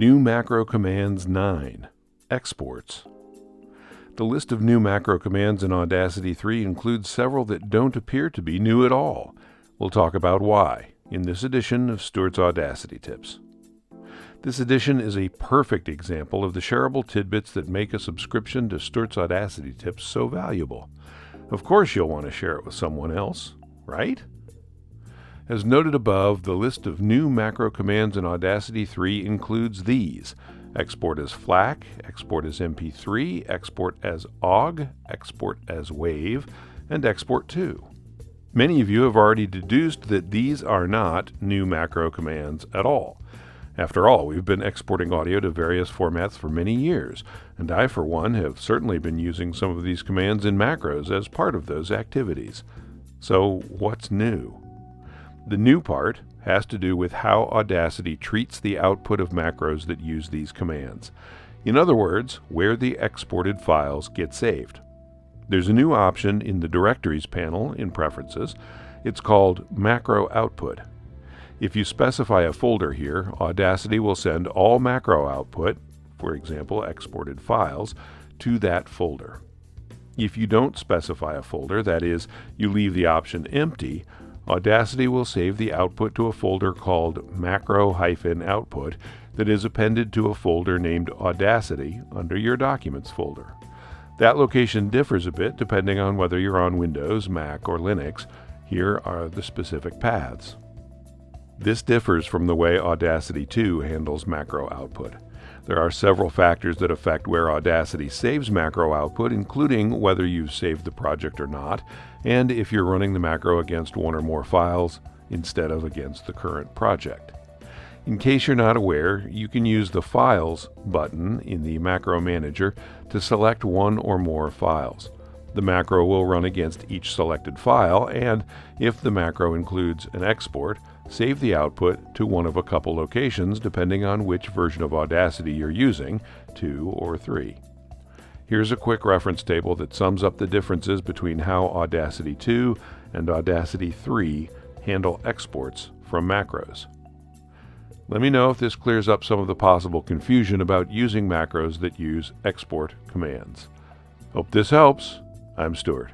New Macro Commands 9. Exports. The list of new macro commands in Audacity 3 includes several that don't appear to be new at all. We'll talk about why in this edition of Stuart's Audacity Tips. This edition is a perfect example of the shareable tidbits that make a subscription to Stuart's Audacity Tips so valuable. Of course you'll want to share it with someone else, right? As noted above, the list of new macro commands in Audacity 3 includes these: export as FLAC, export as MP3, export as OGG, export as WAV, and export to. Many of you have already deduced that these are not new macro commands at all. After all, we've been exporting audio to various formats for many years, and I, for one, have certainly been using some of these commands in macros as part of those activities. So, what's new? The new part has to do with how Audacity treats the output of macros that use these commands. In other words, where the exported files get saved. There's a new option in the Directories panel in Preferences. It's called Macro Output. If you specify a folder here, Audacity will send all macro output, for example exported files, to that folder. If you don't specify a folder, that is, you leave the option empty, Audacity will save the output to a folder called macro-output that is appended to a folder named Audacity under your Documents folder. That location differs a bit depending on whether you're on Windows, Mac, or Linux. Here are the specific paths. This differs from the way Audacity 2 handles macro output. There are several factors that affect where Audacity saves macro output, including whether you've saved the project or not, and if you're running the macro against one or more files instead of against the current project. In case you're not aware, you can use the Files button in the Macro Manager to select one or more files. The macro will run against each selected file, and if the macro includes an export, save the output to one of a couple locations depending on which version of Audacity you're using, 2 or 3. Here's a quick reference table that sums up the differences between how Audacity 2 and Audacity 3 handle exports from macros. Let me know if this clears up some of the possible confusion about using macros that use export commands. Hope this helps. I'm Stuart.